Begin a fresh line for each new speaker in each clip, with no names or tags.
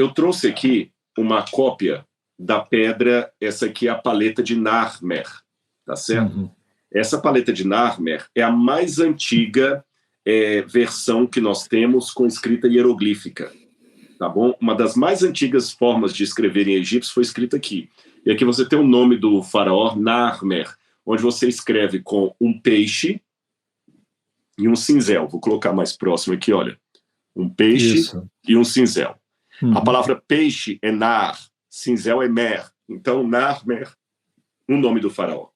Eu trouxe aqui uma cópia da pedra, essa aqui é a paleta de Narmer, tá certo?
Uhum.
Essa paleta de Narmer é a mais antiga versão que nós temos com escrita hieroglífica, tá bom? Uma das mais antigas formas de escrever em egípcio foi escrita aqui. E aqui você tem o nome do faraó, Narmer, onde você escreve com um peixe e um cinzel. Vou colocar mais próximo aqui, olha. Um peixe
Isso.
e um cinzel.
Uhum.
A palavra peixe é Nar, cinzel é Mer. Então, Narmer, o nome do faraó.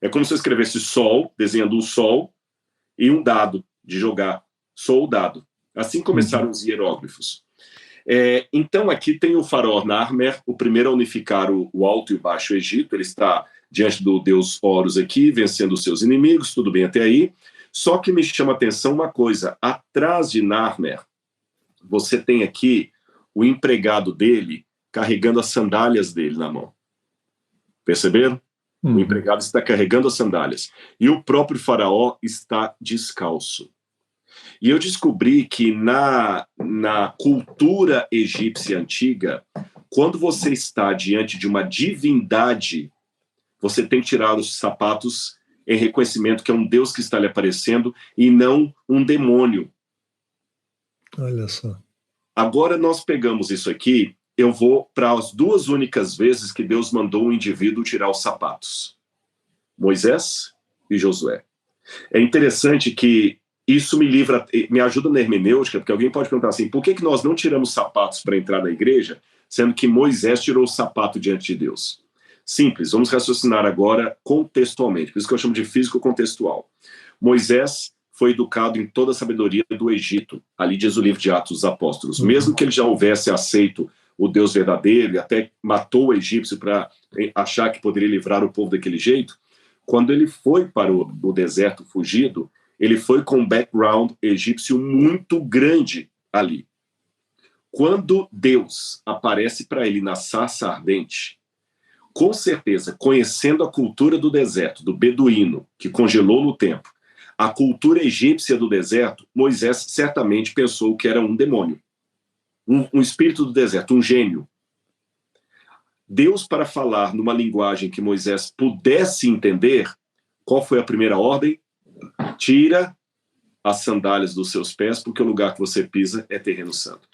É como se eu escrevesse sol, desenhando um sol, e um dado de jogar. Soldado. Assim começaram os hieróglifos. Então, aqui tem o faraó Narmer, o primeiro a unificar o Alto e o Baixo Egito. Ele está diante do deus Horus aqui, vencendo os seus inimigos, tudo bem até aí. Só que me chama a atenção uma coisa. Atrás de Narmer, você tem aqui o empregado dele carregando as sandálias dele na mão. Perceberam? O empregado está carregando as sandálias. E o próprio faraó está descalço. E eu descobri que na cultura egípcia antiga, quando você está diante de uma divindade, você tem que tirar os sapatos em reconhecimento que é um Deus que está lhe aparecendo e não um demônio.
Olha só.
Agora nós pegamos isso aqui, eu vou para as duas únicas vezes que Deus mandou um indivíduo tirar os sapatos. Moisés e Josué. É interessante que isso me ajuda na hermenêutica, porque alguém pode perguntar assim, por que nós não tiramos sapatos para entrar na igreja, sendo que Moisés tirou o sapato diante de Deus? Simples, vamos raciocinar agora contextualmente, por isso que eu chamo de físico contextual. Moisés foi educado em toda a sabedoria do Egito, ali diz o livro de Atos dos Apóstolos. Mesmo que ele já houvesse aceito o Deus verdadeiro e até matou o egípcio para achar que poderia livrar o povo daquele jeito, quando ele foi para o deserto fugido, ele foi com um background egípcio muito grande ali. Quando Deus aparece para ele na sarça ardente, com certeza, conhecendo a cultura do deserto, do beduíno, que congelou no tempo, a cultura egípcia do deserto, Moisés certamente pensou que era um demônio, um espírito do deserto, um gênio. Deus, para falar numa linguagem que Moisés pudesse entender, qual foi a primeira ordem? Tira as sandálias dos seus pés, porque o lugar que você pisa é terreno santo.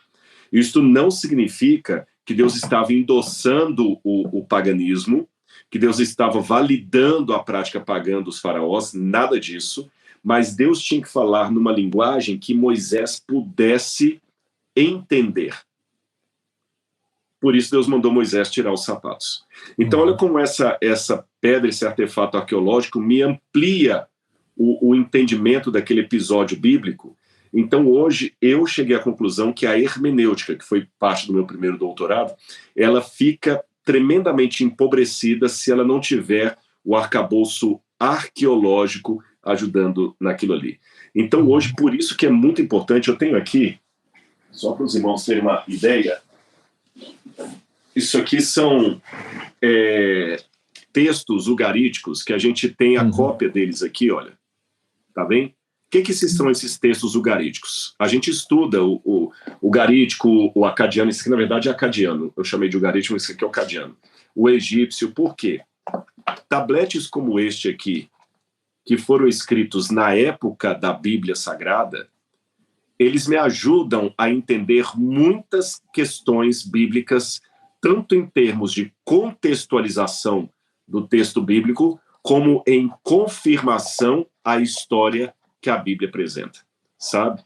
Isto não significa que Deus estava endossando o paganismo, que Deus estava validando a prática pagã dos faraós, nada disso, mas Deus tinha que falar numa linguagem que Moisés pudesse entender. Por isso Deus mandou Moisés tirar os sapatos. Então olha como essa pedra, esse artefato arqueológico me amplia o entendimento daquele episódio bíblico. Então hoje eu cheguei à conclusão que a hermenêutica, que foi parte do meu primeiro doutorado, ela fica tremendamente empobrecida se ela não tiver o arcabouço arqueológico ajudando naquilo ali. Então hoje, por isso que é muito importante, eu tenho aqui, só para os irmãos terem uma ideia, isso aqui são textos ugaríticos que a gente tem a cópia deles aqui, olha. Tá bem? O que são esses textos ugaríticos? A gente estuda o ugarítico, o acadiano, isso aqui na verdade é acadiano, eu chamei de ugarítico, mas isso aqui é o acadiano. O egípcio, por quê? Tabletes como este aqui, que foram escritos na época da Bíblia Sagrada, eles me ajudam a entender muitas questões bíblicas, tanto em termos de contextualização do texto bíblico, como em confirmação à história que a Bíblia apresenta, sabe?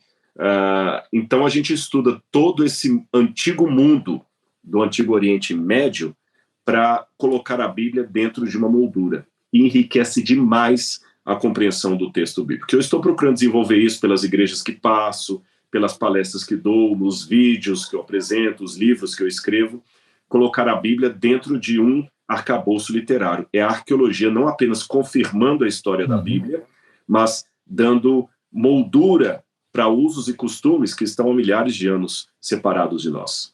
Então a gente estuda todo esse antigo mundo do Antigo Oriente Médio para colocar a Bíblia dentro de uma moldura. E enriquece demais a compreensão do texto bíblico. Eu estou procurando desenvolver isso pelas igrejas que passo, pelas palestras que dou, nos vídeos que eu apresento, os livros que eu escrevo, colocar a Bíblia dentro de um arcabouço literário. É a arqueologia não apenas confirmando a história da Bíblia, mas dando moldura para usos e costumes que estão há milhares de anos separados de nós.